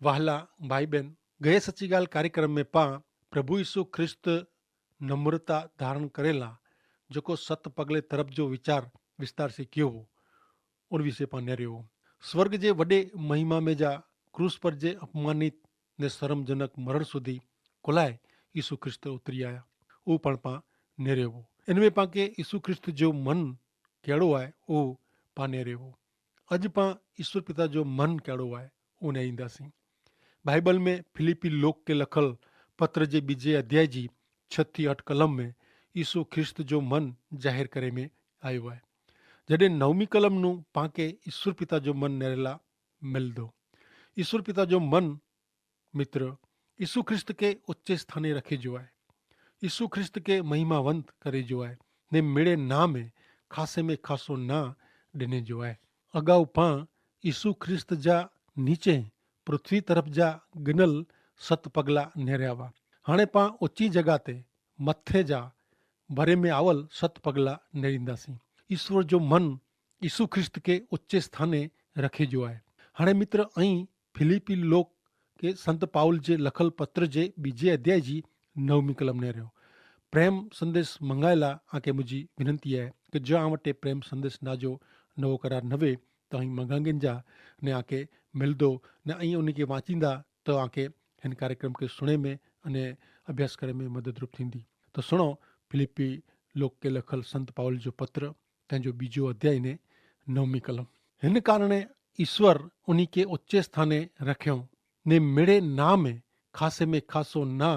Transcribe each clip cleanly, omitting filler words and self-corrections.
वहला भाई बहन, गए सच्ची गाल कार्यक्रम में पा प्रभु यीशु ख्रिस्त नम्रता धारण करेला जो सत पगले तरफ जो विचार विस्तार से कियो हो उन विषय पा न्यारे हो। स्वर्ग जे वडे महिमा में जा क्रूस पर जे अपमानित ने शरमजनक मरण सुधी कोलाए यीशु ख्रिस्त उतरी आया, वो पण पा न्यारे हो। इनमें पा के यीशु ख्रिस्त जो मन केड़ो है वो पा न्यारे हो। अज पा ईश्वर पिता जो मन केड़ो है वो न्याईंदासीं। बाइबल में फिलिपी लोक के लखल पत्र जे बीजे अध्याय जी 6 થી 8 कलम में यीशु ख्रिस्त जो मन जाहिर करे में आयो है। जडे 9મી कलम नु पाके ईश्वर पिता जो मन नेरेला मिल दो। ईश्वर पिता जो मन मित्र यीशु ख्रिस्त के उच्चे स्थाने रखे जो है, यीशु ख्रिस्त के महिमावंत करे जो है ने मेरे ना में खासे में खासो ना डिने जो है। अगाऊ पा यीशु ख्रिस्त जा नीचे पृथ्वी तरफ जा गिनल 7 पगला नेरियावा। हाणे पा ऊंची जगह ते मथे जा भरे में आवल 7 पगला नेरींदासीं। ईश्वर जो मन यीशु ख्रिस्त के उच्चे स्थाने रखे जो है। हाणे मित्र अई फिलिपी लोक के संत पाउल जे लखल पत्र जे बीजे अध्याय जी 9મી कलम ने रहो। प्रेम संदेश मंगायला आके मुझी विनंती है कि जो आ वटे प्रेम संदेश ना जो नवो करार नवे तो अहीं मंगांगन जा ने आके मिल दो ने अहीं उनके वांचींदा तो आके हिन कार्यक्रम के सुने में अने अभ्यास करे में मददरूप थींदी। तो सुनो फिलिपी लोक के लखल संत पाउल जो पत्र तंहिंजो बीजो अध्याय ने 9મી कलम। हिन कारणे ईश्वर उन्हीं के उच्चे स्थाने रखियो ने मिड़े ना में खासे में खासो ना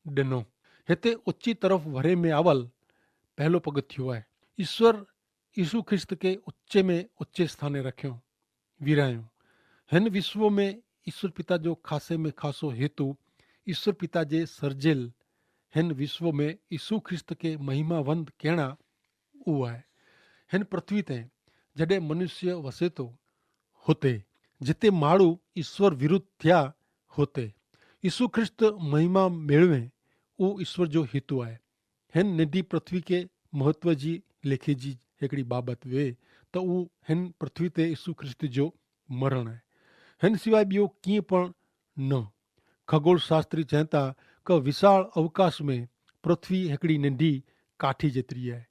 डिनो। हिते उच्ची तरफ वरे में आवल पहलो पगथियो है। ईश्वर यीशु ख्रिस्त के उच्चे में उच्चे स्थाने रखियो वीरायो। हिन विश्व में ईश्वर पिता जो खासे में खासो हेतु ईश्वर पिता जे सर्जेल हिन विश्व में यीशु ख्रिस्त के महिमावंत कहना उहो है। हिन पृथ्वी ते जडे मनुष्य वसे तो होते जिते माण्हू ईश्वर विरुद्ध थिया होते यीशु ख्रिस्त महिमा मेळवे वो ईश्वर जो हेतु है। हिन निधी पृथ्वी के महत्व जी लेखे जी हिकिड़ी बाबत वे तो वो हिन पृथ्वी ते यीशु ख्रिस्त जो मरण है। हिन सिवाय ॿियो कीअं पण न। खगोल शास्त्री चवनि कि विशाल अवकाश में पृथ्वी हिकिड़ी नंढी काठी जेतिरी है।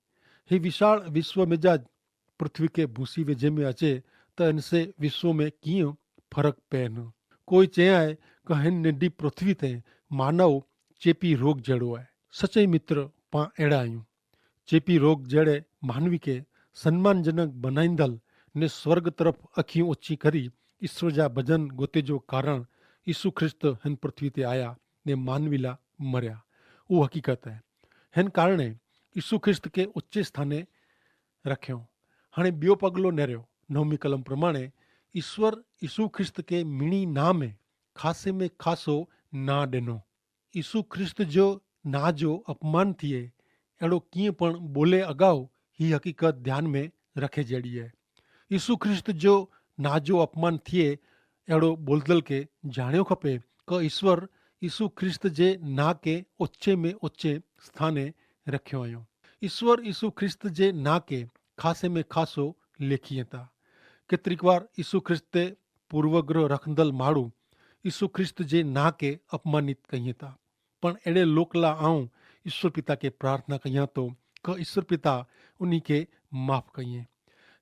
ही विशाल विश्व मिजाज पृथ्वी के भूसी वेझे में अचे तो इनसे विश्व में कीअं फर्क पए न। कोई चए है कि हिन नंढी पृथ्वी ते मानव चेपी रोग जड़ो है। सच्चे मित्र पा अड़ा आहियूं। चेपी रोग जड़े मानवी के सम्मानजनक बनाईंदल ने स्वर्ग तरफ अखियूं उची करी ईश्वर जा भजन गोते जो कारण यीशु ख्रिस्त हिन पृथ्वी ते आया ने मानवीला मरिया वो हकीकत है। हिन कारणे यीशु ख्रिस्त के उच्चे स्थाने रखियो। हाणे ॿियो पगलो नेरियो 9મી कलम प्रमाणे ईश्वर यीशु ख्रिस्त के मिणी ना में खासे में खासो ना डिनो। यीशु ख्रिस्त जो ना जो अपमान थिए अड़ो कीअं पण बोले अगाऊ ही हकीकत ध्यान में रखे जड़ी है। यीशु ख्रिस्त जो ना जो अपमान थिए अड़ो बोलदल के जाणियो खपे कि ईश्वर यीशु ख्रिस्त जे ना के उच्चे में उच्चे स्थाने रखियो आयो। ईश्वर यीशु ख्रिस्त जे ना के खासे में खासो लेखिए था। केतरीक बार यीशु ख्रिस्त ते पूर्वग्रह रखंदल माण्हू यीशु ख्रिस्त जे ना के अपमानित कहिए था। पण अड़े लोकला आऊं ईश्वर पिता के प्रार्थना कयां तो कि ईश्वर पिता उन्हीं के माफ़ कहिए।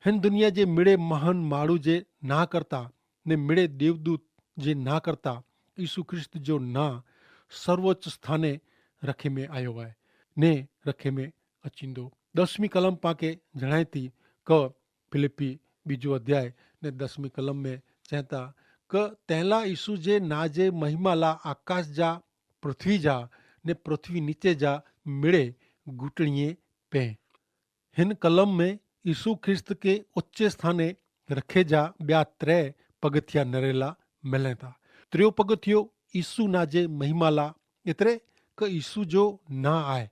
हिन दुनिया जे मिड़े महान माण्हू जे ना करता ने मिड़े देवदूत जे ना करता यीशु ख्रिस्त जो ना सर्वोच्च स्थाने रखे में आयो है ने रखे में अचींदो। 10મી कलम पाके जणाए थी कि फिलिपी बीजो अध्याय ने 10મી कलम में चहता कि तहला यीशु जे ना जे महिमा ला आकाश जा पृथ्वी जा ने पृथ्वी नीचे जा मिड़े घुटणिए पे। हिन कलम में यीशु ख्रिस्त के उच्चे स्थाने रखे जा ॿिया 3 पगथिया नरेला मिले था। 3 पगथियो यीशु ना जे महिमा ला एतरे कि यीशु जो ना आए।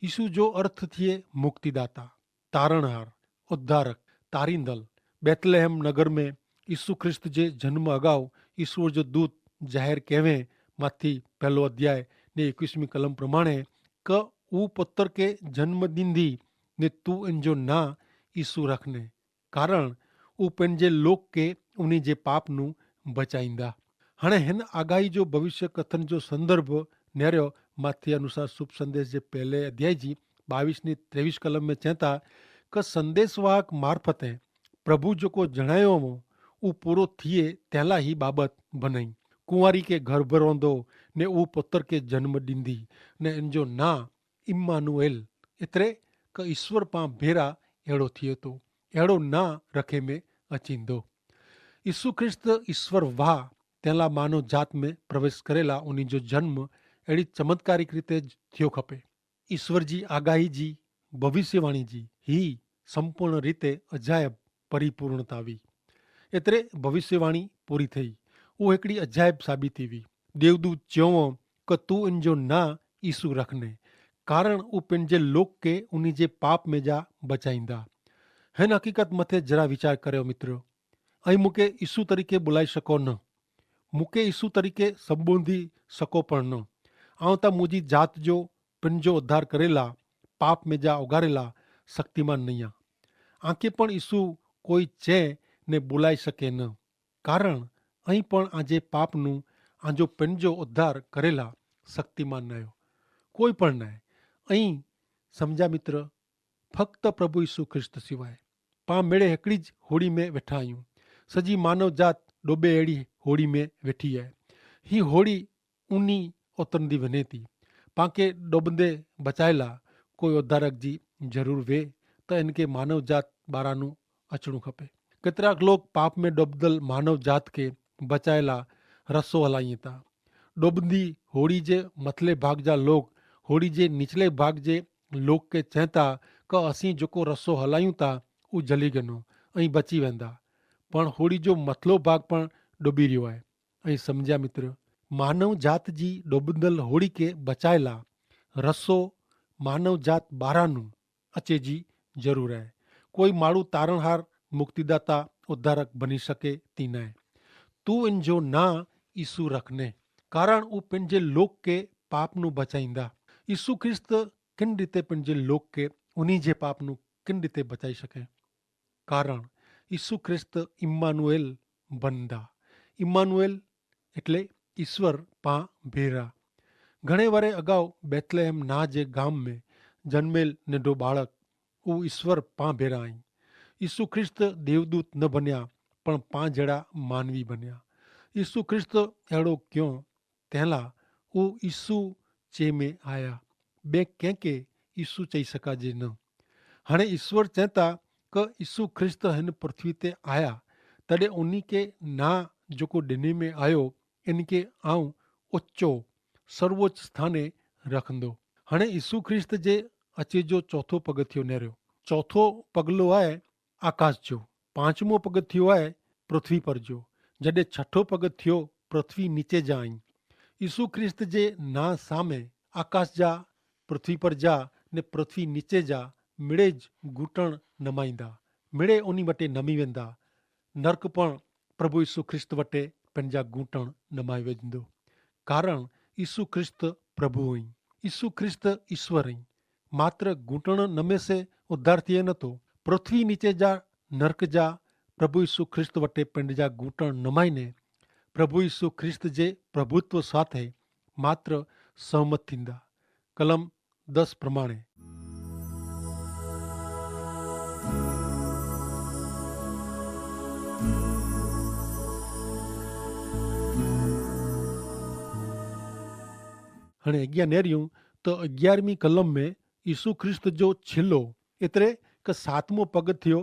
यीशु जो अर्थ थिए मुक्तिदाता, तारणहार, उद्धारक, तारींदल। बेतलेहम नगर में यीशु ख्रिस्त जे जन्म अगाऊ ईश्वर जो दूत जाहिर केवे माथी पहलो अध्याय ने 21મી कलम प्रमाणे कि वो पुत्र के जन्म दींदी ने तू इनजो ना यीशु रखने कारण वो पंहिंजे लोक के उन्हीं जे पाप नु बचाईंदा। हाणे हिन आगाही जो भविष्य कथन जो संदर्भ न्यारियो माथी अनुसार शुभ संदेश जे पहले अध्याय जी 22-23 कलम में चवनि था कि संदेशवाहक मार्फते प्रभु जेको जणायो हो उहो पूरो थिए तंहिंला ही बाबत बनई। कुंवारी के गर्भ रहंदो ने उहो पुत्र के जन्म ॾींदी ने इन जो ना इम्मानुएल एतिरे क ईश्वर पां भेरा अहिड़ो थिए थो, अहिड़ो ना रखे में अचींदो। यीशु ख्रिस्त ईश्वर वाह तंहिंला मानव जात में प्रवेश करेला उन जो जन्म अहिड़ी चमत्कारिक रीते थियो खपे। ईश्वर जी आगाही जी भविष्यवाणी जी ही संपूर्ण रीते अजायब परिपूर्णता हुई। एतिरे भविष्यवाणी पूरी थी, उहो हिकिड़ी अजायब साबित थी हुई। देवदूत चयो कि तूं इन जो ना ईसु रखने कारण उहो पंहिंजे लोक के उन जे पाप में जा बचाईंदा। हिन हक़ीक़त मथे जरा वीचार करियो मित्र। ऐं मूंखे ईसु तरीक़े बुलाए सको न, मूंखे ईसु तरीक़े संबोधी सको पण न। ऐं त मुंहिंजी जात जो पिन जो उद्धार करेला पाप में जा उगारेला शक्तिमान नहीं आ। आंखे पण ईसु कोई चए ने बुलाए सके न कारण અહીં પણ આજે પાપનું આજો પેનજો ઉદ્ધાર કરેલા શક્તિમાન નયો કોઈ પણ નહીં। અહીં સમજા મિત્ર ફક્ત પ્રભુ ઈસુ ખ્રિસ્ત સિવાય पां मेड़े हिकिड़ी ज होड़ी में वेठा आहियूं। सॼी मानव जात डोबे अहिड़ी होड़ी में वेठी आहे। ही होड़ी उनी उतरंदी वञे थी। पांखे डुबंदे बचाएला कोई उद्धारक जी ज़रूर वे त इनके मानव जात ॿारानू अचणो खपे। केतिराक लोग पाप में डुबदल मानव जात के बचाएला रसो हलाइनि था। डुबंदी होड़ी जे मथले भाग जा लोग होड़ी जे निचले भाग जे लोग के चवनि था कि असीं जेको रसो हलायूं था उहो जली वेंदो ऐं बची वेंदा, पण होड़ी जो मथलो भाग पण डुबी रहियो आहे। ऐं सम्झिया मित्र, मानव जात जी डुबंदल होड़ी के बचाएला रसो मानव जात ॿारानू अचे जी ज़रूर आहे। कोई माण्हू तारणहार मुक्तिदाता उद्धारक बनी सके थी न। तू इन जो ना ईसु रखने कारण उहो पंहिंजे लोक के पाप नू बचाईंदा। ईसु ख्रिस्त किन रीते पंहिंजे लोक के उन्हीं जे पाप नू किन रीते बचाई सके कारण ईसु ख्रिस्त इम्मानुएल बनदा। इम्मानुएल એટલે ઈશ્વર પાં ભેરા। ઘણે વરે અગાઉ બેથલેહેમ ના જે ગામ में જન્મેલ નંઢો બાળક ઉ ઈશ્વર પાં ભેરા आई। ईसु ख्रिस्त देवदूत न बनिया पण पां जड़ा मानवी बनिया। ईसु ख्रिस्त अहिड़ो क्यों तंहिंला उहो ईसु चे में आया, ॿिए कंहिंखे ईसु चई सघिजे न। हाणे ईश्वर चए था कि ईसु ख्रिस्त हिन पृथ्वी ते आया तॾहिं उन के ना जेको ॾिने में आयो इनके आऊं उच्चो सर्वोच्च स्थाने रखंदो। हाणे ईसु ख्रिस्त जे अचे जो चौथो पगथियो नेरियो। चौथो पगलो आहे आकाश जो, पांचमो पगथियो आहे पृथ्वी पर जो, जॾहिं छठो पगथियो पृथ्वी नीचे जा आहिनि। ईसु ख्रिस्त जे ना सामे आकाश जा पृथ्वी पर जा ने पृथ्वी नीचे जा मिड़े ज घूटण नमाईंदा, मिड़े उन वटे नमी वेंदा। नर्क पण प्रभु ईसु ख्रिस्त वटे पंहिंजा घूटण नमाए वेंदो कारण ईसु ख्रिस्त प्रभु हुई, ईसु ख्रिस्त ईश्वर हुई। मात्र घूटण नमे से उद्धार थिए नथो। पृथ्वी नीचे जा नर्क जा प्रभु ईसु ख्रिस्त वटे पंहिंजा घूटण नमाईने प्रभु ईसु ख्रिस्त जे प्रभुत्व साथे मात्र सहमत थींदा। कलम 10 प्रमाणे हाणे अॻियां नेरियूं त 11वीं कलम में ईसु ख्रिस्त जो छिलो एतिरे कि 7मो पगथियो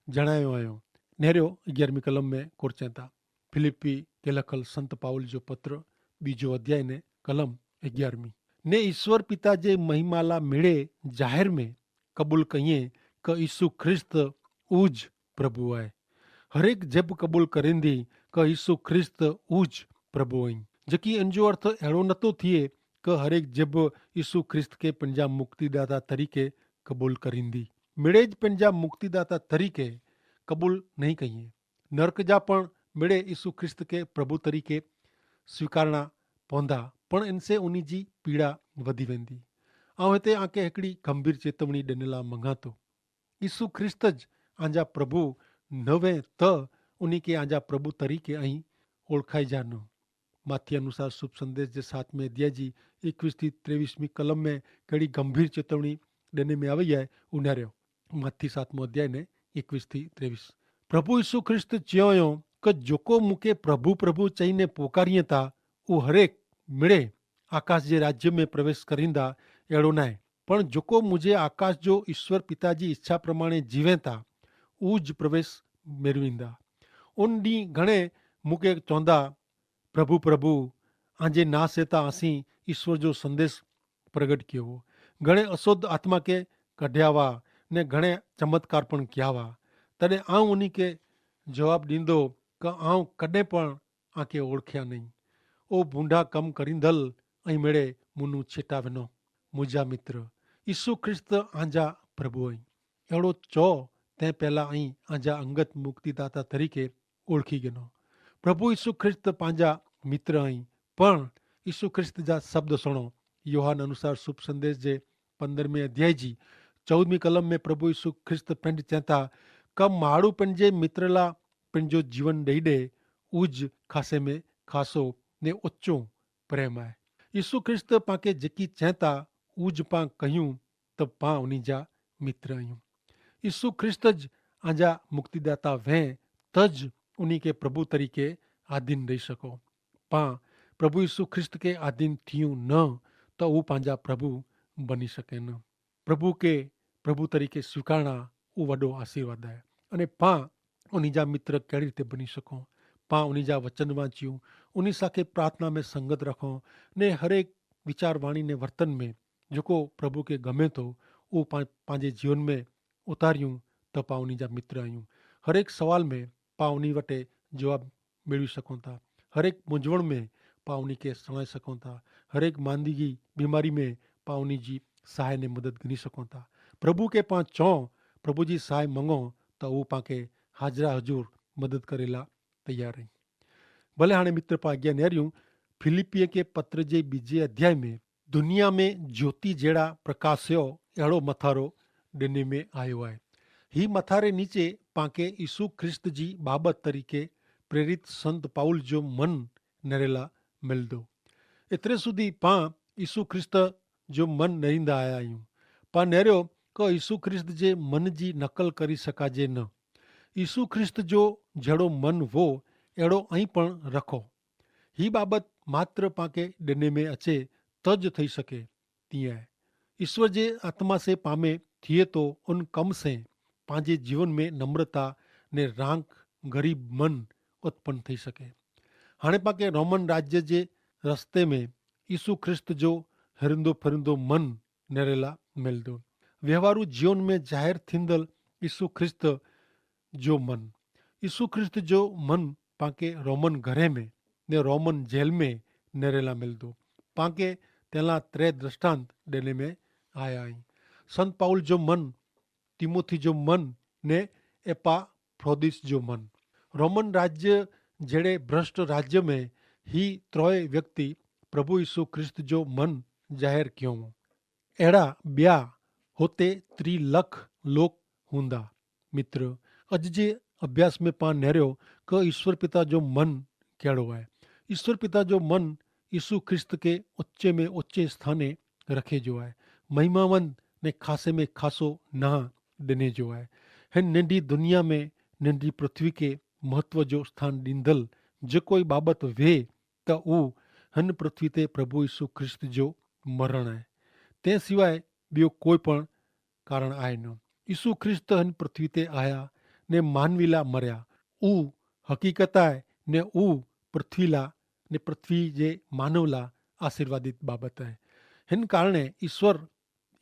जणायो आयो। नेरियो 11वीं कलम में कुरचनि था। फिलिपी के लखल संत पाउल जो पत्र 2 अध्याय ने कलम 11वीं ने ईश्वर पिता जे महिमाला मिड़े जाहिर में कबूल कईं कि ईसु ख्रिस्त ऊज प्रभु आहे। हरेक जब कबूल करेंदी कि ईसु ख्रिस्त ऊज प्रभु आहिनि, जेकी इन जो अर्थ अहिड़ो नथो थिए कि हरेक जब ईसु ख्रिस्त के पंहिंजा मुक्तिदाता तरीक़े कबूल करींदी। मिड़े ज पंहिंजा मुक्तिदाता तरीक़े कबूल नहीं कईं। नर्क जा पण मिड़े ईसु ख्रिस्त के प्रभु तरीक़े स्वीकारणा पवंदा, पण इनसे उन जी पीड़ा वधी वेंदी। ऐं हिते आके हिकिड़ी गंभीर चेतवणी ॾिनल मंगा थो। ईसु ख्रिस्त ज आंजा प्रभु नवे त उन खे आंजा प्रभु तरीक़े ऐं ओळखाइजा न। माथी अनुसार शुभ संदेश जे 7वें अध्याय जी 21 थी 23वीं कलम में कड़ी गंभीर चेतवणी देने में आई है उन्हें माथी 7मो अध्याय ने 21 थी 23 प्रभु यीशु ख्रिस्त चयो कि जोको मूंखे प्रभु प्रभु चईने पोकारीए था वो हरेक मिड़े आकाश जे राज्य में प्रवेश करींदा अहिड़ो न आहे पण जोको मुझे आकाश जो ईश्वर पिता जी इच्छा प्रमाणे जीवे था उज प्रवेश मेरवींदा उन ॾींहुं घणे मूंखे चवंदा प्रभु प्रभु आंजे ना से ता असीं ईश्वर जो संदेश प्रगट कियो हो घणे अशुद्ध आत्मा के कढिया हुआ ने घणे चमत्कार पण कया हुआ तॾहिं आऊं उन्ही खे जवाब ॾींदो कि आऊं कॾहिं पण आंखे ओळखिया नहीं ओ बूंढा कम करींदल ऐं मेड़े मुनू छेटा विनो मुंहिंजा मित्र ईसु ख्रिस्त आंजा प्रभु आई अहिड़ो चओ तंहिं पहिला ऐं आंजा अंगत मुक्तिदाता तरीक़े ओळखी गिनो प्रभु ईसु ख्रिस्त पंहिंजा मित्र आई पण ईसु ख्रिस्त जा शब्द सुणो योहान अनुसार शुभ संदेश जे 15वें अध्याय जी 14वीं कलम में प्रभु ईसु ख्रिस्त पिंड चवंदा क माण्हू पंहिंजे मित्र ला पंहिंजो जीवन ॾेई ॾे उज खासे में खासो ने उचो प्रेम आहे ईसु ख्रिस्त पांखे जेकी चवंदा उज पां कयूं त पां उन्ही जा मित्र आहियूं ईसु ख्रिस्त ज आंजा मुक्तिदाता वें तज उन्ही के प्रभु तरीके आधीन रही सको पां प्रभु ईसु ख्रिस्त के आधीन थियूं न त उहो पंहिंजा प्रभु बनी सके न प्रभु के प्रभु तरीके स्वीकारणा उहो वॾो आशीर्वाद आहे अने पां उन्ही जा मित्र कहिड़ी रीते बनी सको पां उन्ही जा वचन वांचियूं उन्ही सां प्रार्थना में संगत रखो ने हरेक विचार वाणी ने वर्तन में जेको प्रभु के गमे थो उहो पंहिंजे जीवन में उतारियूं त पां उन्ही जा मित्र आहियूं हरेक सवाल में पां उन्ही वटि जवाब मेळवी सघूं था हरेक मुंझवण में पां उन्ही खे सुञाणे सघूं था हरेक मांदगी बीमारी में पां उन्ही जी सहाय ने मदद गिनी सघूं था प्रभु के पां चऊं प्रभु जी सहाय मंगो त उहो पांखे हाज़िरा हजूर मदद करे ला तैयार आहिनि भले हाणे मित्र पां अॻियां निहारियूं फिलिपिय के पत्र जे 2 अध्याय में दुनिया में ज्योति जहिड़ा प्रकाशयो अहिड़ो मथारो ॾिने में आयो आहे ही मथारे नीचे पांखे ईसु ख्रिस्त जी बाबत तरीके प्रेरित संत पाउल जो मन नरेला मिलंदो एतिरे सुधी पां ईसु ख्रिस्त जो मन नरींदा आया आहियूं पां नरियो क ईसु ख्रिस्त जे मन जी नकल करी सघाजे न ईसु ख्रिस्त जो जहिड़ो मन हो अहिड़ो ऐं पण रखो ही बाबत मात्र पांखे ॾिने में अचे तज थी सके तीअं आहे ईश्वर जे आत्मा से पामे थिए तो उन कम से पंहिंजे जीवन में नम्रता ने रांक गरीब मन उत्पन्न थी सके हाणे पांखे रोमन राज्य जे रस्ते में ईसु ख्रिस्त जो हिरंदो फिरंदो मन नरेला मिलंदो व्यवहारू जीवन में ज़ाहिर थींदल ईसु ख्रिस्त जो मन ईसु ख्रिस्त जो मन पांखे रोमन घरे में ने रोमन जेल में नरेला मिलंदो पांखे तेला 3 दृष्टांत ॾिने में आया आहिनि संत पाउल जो मन तिमोथी जो मन ने एपाफ्रोदिस जो मन रोमन राज्य जहिड़े भ्रष्ट राज्य में ही त्रोय व्यक्ति प्रभु यीशु ख्रिस्त जो मन ज़ाहिर कयूं अहिड़ा ॿिया हुते 3 लख लोग हूंदा मित्र अॼु जे अभ्यास में पां नरियो क ईश्वर पिता जो मन कहिड़ो आहे ईश्वर पिता जो मन यीशु ख्रिस्त के उच्चे में उच्चे स्थाने रखे जो आहे महिमावंत ने खासे में खासो नाह ॾिने जो आहे हिन नंढी दुनिया में नंढी पृथ्वी के महत्व जो स्थान ॾींदल जेको ई बाबति वेह त उहो हिन पृथ्वी ते प्रभु यीशु ख्रिस्त जो मरण आहे तंहिं सवाइ ॿियो कोई पण कारण आहे न यीशु ख्रिस्त हिन पृथ्वी ते आया ने मानवी ला मरिया उहो हक़ीक़त आहे ने उहो पृथ्वी ला ने पृथ्वी जे मानव ला आशीर्वादित बाबत आहे हिन कारणे ईश्वर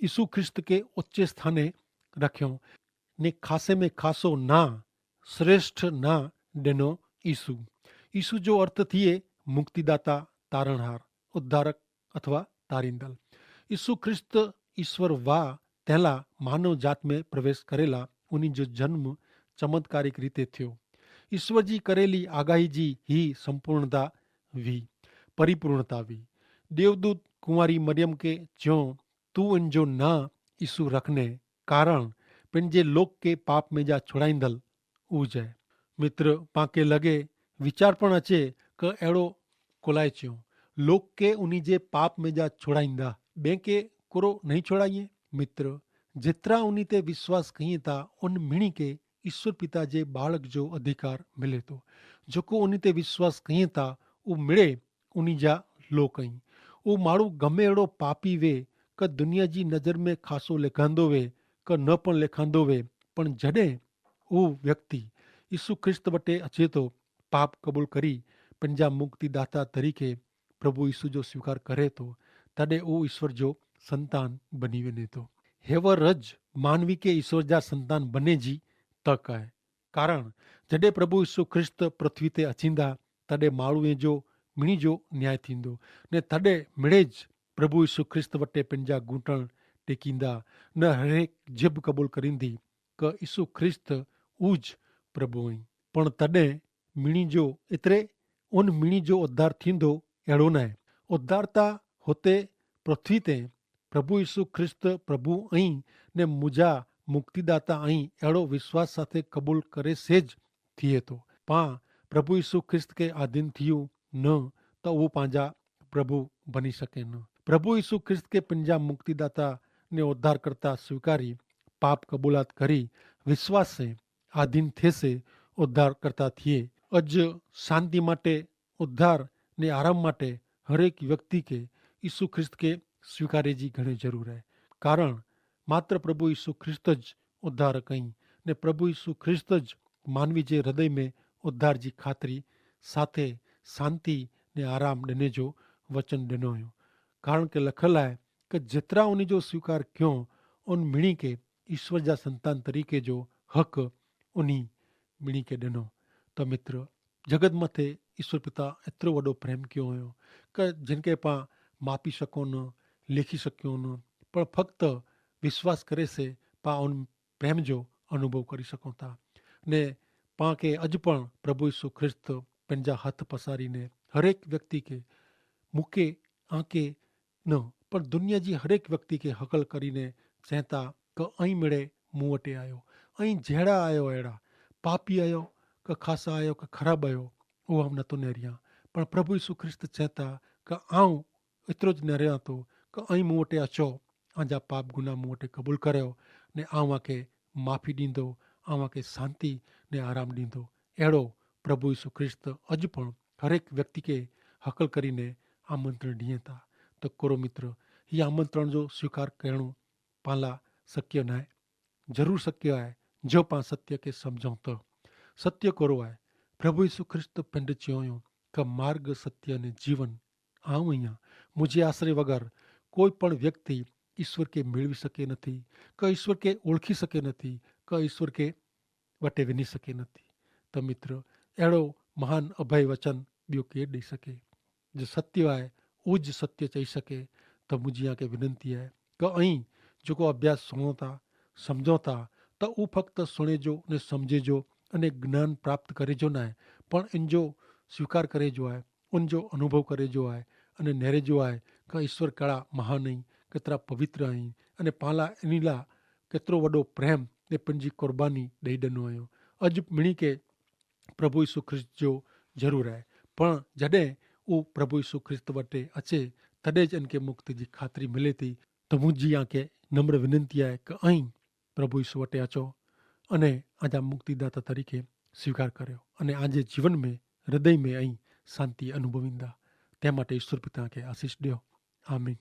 यीशु ख्रिस्त के उच्चे स्थाने रखियो ने खासे में खासो ना श्रेष्ठ ना ॾिनो ईसु ईसु जो अर्थ थिए मुक्तिदाता तारणहार उद्धारक अथवा तारींदल ईसु ख्रिस्त ईश्वर वाह तहला मानव जात में प्रवेश करेला उन्हीं जो जन्म चमत्कारिक रीते थियो ईश्वर जी करेली आगाही जी ही संपूर्णता वी परिपूर्णता वी देवदूत कुंवारी मरियम के चयो तू इनजो ना ईसु रखने कारण पंहिंजे लोक के पाप में जा छुड़ाईंदल उज है मित्र पाके लगे विचार पण अचे क अहिड़ो कोलाए चयो, लोग के उन्हीं जे पाप में जा छोड़ाईंदा, ॿिए के कोरो नहीं छोड़ाइए। मित्र, जेतिरा उन्हीं ते विश्वास कयूं था उन मिणी के ईश्वर पिता जे बालक जो अधिकार मिले थो। जेको उन्हीं ते विश्वास कयूं था उहो मिड़े उन्हीं जा लो कई। उहो माण्हू गमे अहिड़ो पापी वे क दुनिया जी नज़र में ख़ासो लिखांदो वे क न पण लिखांदो वे, पण जॾहिं उहो व्यक्ति यीशु ख्रिस्त वटे अचे थो, पाप क़बूल करी पंहिंजा मुक्तिदाता तरीक़े प्रभु यीशु जो स्वीकार करे थो, तॾहिं उहो ईश्वर जो संतान बनी वञे थो। हेवर रज मानवी के ईश्वर जा संतान बने जी तक आहे। कारण जॾहिं प्रभु यीशु ख्रिस्त पृथ्वी ते अचींदा तॾहिं माण्हूअ जो मिणी जो न्याय थींदो ने तॾहिं मिड़े ज प्रभु यीशु ख्रिस्त वटे पंहिंजा घूंटण टेकींदा, न हरेक जिब क़बूल करींदी क यीशु ख्रिस्त उज प्रभु आई। पण तॾहिं मिणी जो एतिरे उन मिणी जो उद्धार थींदो अहिड़ो न आहे। उद्धार त हुते पृथ्वी ते प्रभु यीशु ख्रिस्त प्रभु आई ने मुंहिंजा मुक्तिदाता आई अहिड़ो विश्वास साथे क़बूल करे सेज थिए थो। पां प्रभु यीशु ख्रिस्त के आधीन थियूं न त उहो पंहिंजा प्रभु बनी सके न। प्रभु यीशु ख्रिस्त के पंहिंजा मुक्तिदाता ने उद्धारकर्ता स्वीकारी पाप कबूलात करी विश्वास से आधीन थे से उद्धारकर्ता थिए। अज शांति माटे उद्धार ने आराम माटे हरेक व्यक्ति के यीशु ख्रिस्त के स्वीकारे जी घणी जरूर है। कारण मात्र प्रभु यीशु ख्रिस्त ज उद्धार कई ने प्रभु यीशु ख्रिस्त ज मानवी जे हृदय में उद्धार जी खातरी साथे शांति ने आराम ॾिने जो वचन ॾिनो हुयो। कारण के लखल आहे कि जेतिरा उन जो स्वीकार क्यों उन मिणी के ईश्वर जा संतान तरीक़े जो हक़ उन्ही मिणी के ॾिनो। त मित्र, जगत मथे ईश्वर पिता एतिरो वॾो प्रेम कयो हुयो कि जिन खे पां मापी सघूं न, लिखी सघूं न, पर फक्त विश्वास करे से पां उन प्रेम जो अनुभव करी सघूं था। ने पां खे अॼु पण प्रभु यीशु ख्रिस्त पंहिंजा हथ पसारीने हरेक व्यक्ति के मूंखे आंके न पर दुनिया जी हरेक व्यक्ति के हकल करीने चवनि था कि ऐं मिड़े मूं वटि आयो, ऐं जहिड़ा आयो अहिड़ा पापी आयो कि ख़ासा आयो कि ख़राबु आयो उहो हम नथो निहरियां। पर प्रभु यीशु ख्रिस्त चए था कि आऊं एतिरो ज निहरियां थो कि ऐं मूं वटि अचो, आंजा पाप गुनाह मूं वटि क़बूल करियो ने आऊं खे माफ़ी ॾींदो, आऊं खे शांती ने आराम ॾींदो। अहिड़ो प्रभु यीशु ख्रिस्त अॼु पण हरेक व्यक्ति के हकल करीने आमंत्रण ॾिए था। त कोरो मित्र, हीअ आमंत्रण जो स्वीकार करणो पाण लाइ शक्य न आहे। ज़रूरु शक्य आहे जो पाण सत्य खे सम्झूं त। सत्य कोरो आहे, प्रभु यीशु ख्रिस्त पिंड चयो हुयो कि मार्ग सत्य ने जीवन आऊं आहियां, मुंहिंजे आसरे वग़ैरह कोई पण व्यक्ति ईश्वर खे मेળવી શકે નથી, કે ઈશ્વર કે ઓળખી શકે નથી, કે ઈશ્વર કે વટે વञी सघे नथी। त मित्र, अहिड़ो महान अभय वचन ॿियो केरु ॾेई सघे। जो सत्य आहे उहो ज सत्य चई सघे। त मुंहिंजी तव्हांखे विनंती आहे कि ऐं जेको अभ्यास सुणो था, सम्झो था, त उहो फ़क़्ति सुणे जो ने सम्झे जो अने ज्ञान प्राप्त करे जो न आहे, पण इन जो स्वीकार करे जो आहे, उन जो अनुभव करे जो आहे अने नेरे जो आहे कि ईश्वर कहिड़ा महान आहिनि, केतिरा पवित्र आहिनि अने पाण लाइ इन लाइ केतिरो वॾो प्रेम ने पंहिंजी क़ुर्बानी ॾेई ॾिनो हुयो। अॼु मिणी के प्रभु यीशु ख्रिस्त जो ज़रूरु आहे, पण जॾहिं उहो प्रभु यीशु ख्रिस्त वटि अचे तॾहिं ज इनखे मुक्ति जी ख़ातिरी मिले थी। त मुंहिंजी तव्हांखे नम्र विनंती आहे कि ऐं प्रभु यीशु वटि अचो अने आजा मुक्तिदाता तरीक़े स्वीकार करियो अने आजे जीवन में हृदय में ऐं शांति अनुभवींदा। तंहिं માટે ईश्वर पिता खे आशीष ॾियो। आमीन।